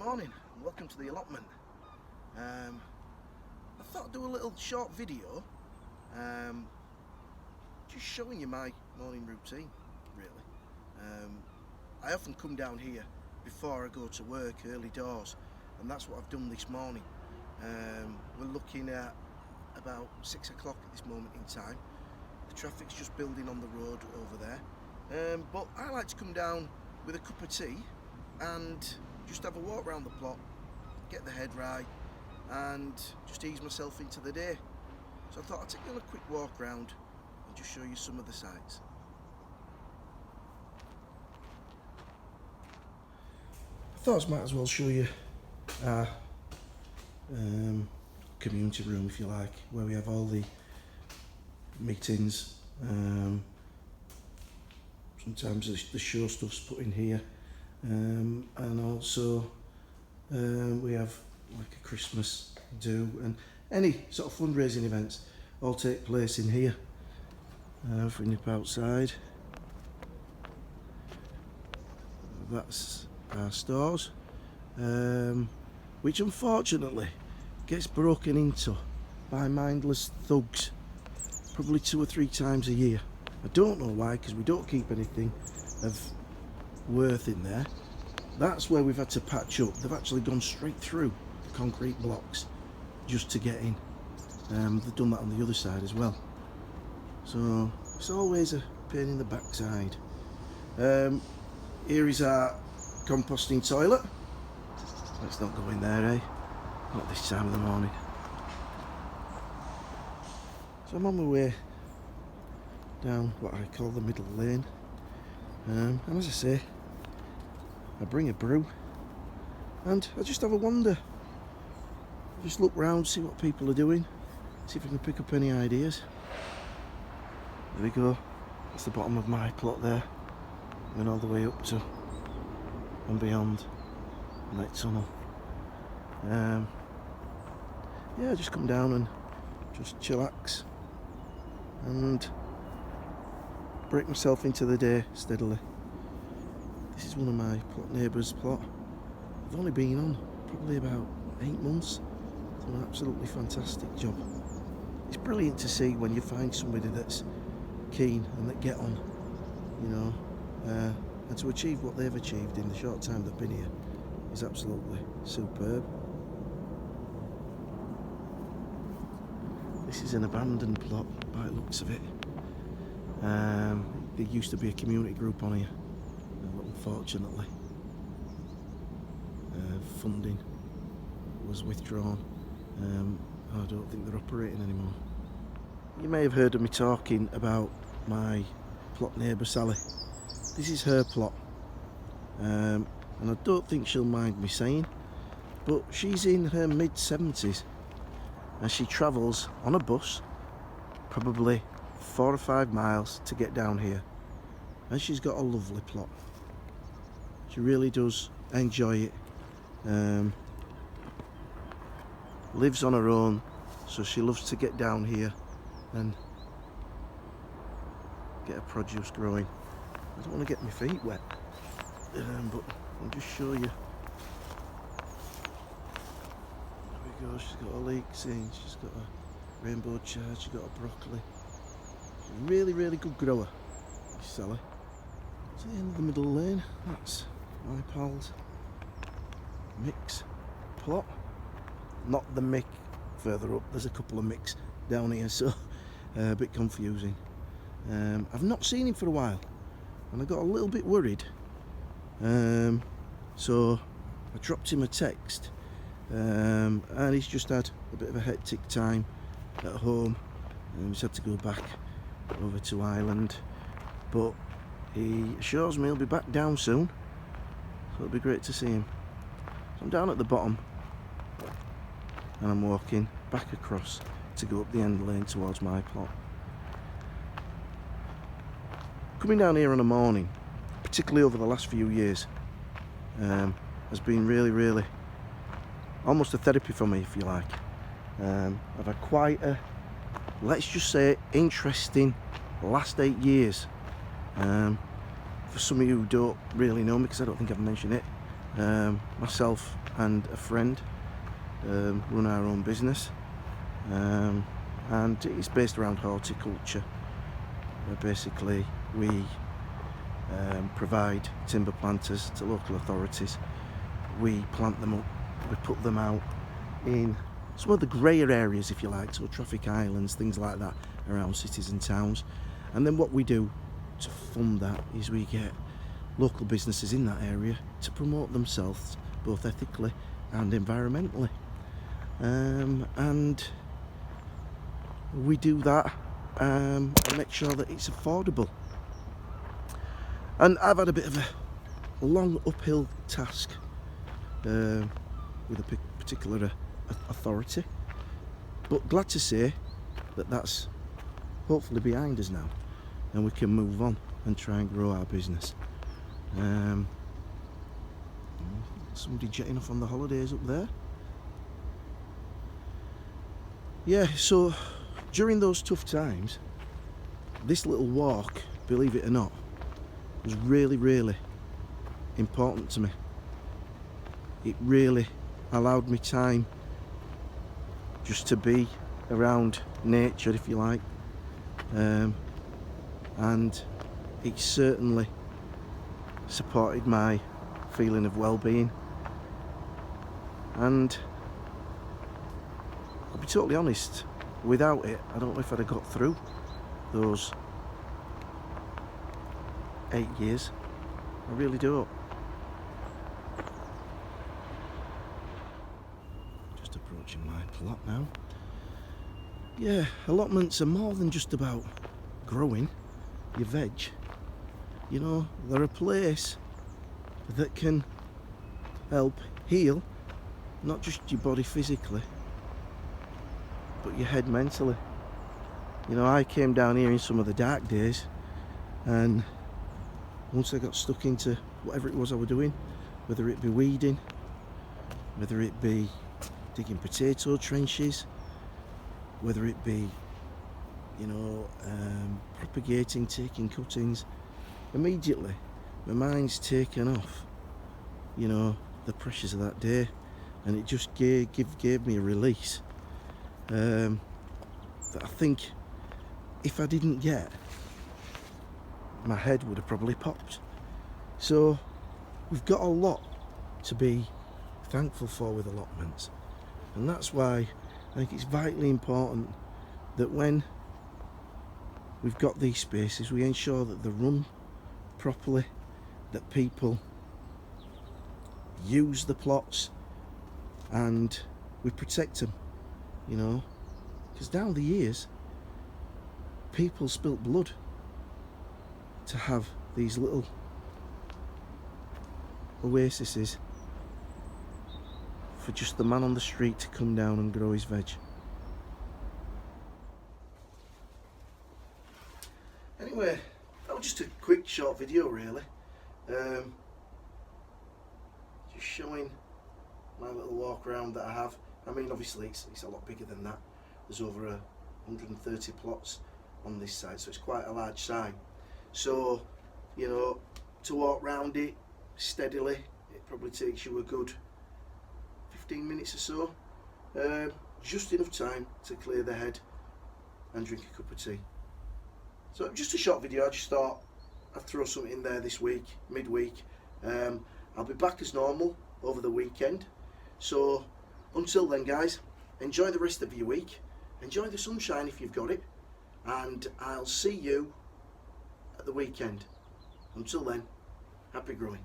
morning and welcome to the allotment. I thought I'd do a little short video just showing you my morning routine really. I often come down here before I go to work early doors, and that's what I've done this morning. We're looking at about 6 o'clock at this moment in time. The traffic's just building on the road over there, but I like to come down with a cup of tea and just have a walk around the plot, get the head right and just ease myself into the day. So I thought I'd take you on a quick walk around and just show you some of the sights. I thought I might as well show you our community room, if you like, where we have all the meetings. Sometimes the show stuff's put in here, and also we have like a Christmas do, and any sort of fundraising events all take place in here. If we nip outside, that's our stores, which unfortunately gets broken into by mindless thugs probably 2 or 3 times a year. I don't know why, because we don't keep anything of worth in there. That's where we've had to patch up. They've actually gone straight through the concrete blocks just to get in. They've done that on the other side as well. So it's always a pain in the backside. Here is our composting toilet. Let's not go in there, eh? Not this time of the morning. So I'm on my way down what I call the middle lane, and as I say, I bring a brew and I just have a wander, just look round, see what people are doing, see if I can pick up any ideas. There we go, that's the bottom of my plot there, going all the way up to and beyond that tunnel. Yeah, just come down and just chillax and break myself into the day steadily. This is one of my plot neighbours' plot. I've only been on probably about 8 months. Done an absolutely fantastic job. It's brilliant to see when you find somebody that's keen and that get on, you know, and to achieve what they've achieved in the short time they've been here is absolutely superb. This is an abandoned plot by the looks of it. There used to be a community group on here, but unfortunately funding was withdrawn. I don't think they're operating anymore. You may have heard of me talking about my plot neighbour Sally. This is her plot, and I don't think she'll mind me saying, but she's in her mid-70s and she travels on a bus probably 4 or 5 miles to get down here, and she's got a lovely plot. She really does enjoy it. Lives on her own, so she loves to get down here and get her produce growing. I don't want to get my feet wet, but I'll just show you. There we go, she's got her leeks in, she's got a rainbow chard, she's got a broccoli. She's a really, really good grower, Sally. To the end of the middle lane, that's my pal's mix plot. Not the mick further up, there's a couple of micks down here, so a bit confusing. I've not seen him for a while and I got a little bit worried, so I dropped him a text, and he's just had a bit of a hectic time at home and he's had to go back over to Ireland, but he assures me he'll be back down soon, so it'll be great to see him. So I'm down at the bottom and I'm walking back across to go up the end lane towards my plot. Coming down here in the morning, particularly over the last few years, has been really almost a therapy for me, if you like. I've had quite a, let's just say, interesting last 8 years. For some of you who don't really know me, because I don't think I've mentioned it, Myself and a friend run our own business, and it's based around horticulture. Basically, we provide timber planters to local authorities. We plant them up, we put them out in some of the greyer areas, if you like, so traffic islands, things like that, around cities and towns. And then what we do to fund that is we get local businesses in that area to promote themselves both ethically and environmentally, and we do that and make sure that it's affordable. And I've had a bit of a long uphill task with a particular authority, but glad to say that that's hopefully behind us now, and we can move on and try and grow our business. Somebody jetting off on the holidays up there. Yeah, so during those tough times, this little walk, believe it or not, was really, really important to me. It really allowed me time just to be around nature, if you like, and it certainly supported my feeling of well-being. And I'll be totally honest, without it, I don't know if I'd have got through those 8 years. I really don't. Just approaching my plot now. Yeah, allotments are more than just about growing your veg. You know, they're a place that can help heal not just your body physically, but your head mentally. You know, I came down here in some of the dark days, and once I got stuck into whatever it was I was doing, whether it be weeding, whether it be digging potato trenches, whether it be, you know, propagating, taking cuttings, immediately my mind's taken off, you know, the pressures of that day, and it just gave me a release that I think if I didn't get, my head would have probably popped. So we've got a lot to be thankful for with allotments, and that's why I think it's vitally important that when we've got these spaces, we ensure that they're run properly, that people use the plots, and we protect them, you know, because down the years people spilt blood to have these little oases for just the man on the street to come down and grow his veg. Anyway, that was just a quick short video really, just showing my little walk around that I have. I mean, obviously it's a lot bigger than that. There's over 130 plots on this side, so it's quite a large site. So, you know, to walk round it steadily, it probably takes you a good 15 minutes or so. Just enough time to clear the head and drink a cup of tea. So just a short video. I just thought I'd throw something in there this week, midweek. I'll be back as normal over the weekend. So until then, guys, enjoy the rest of your week. Enjoy the sunshine if you've got it. And I'll see you at the weekend. Until then, happy growing.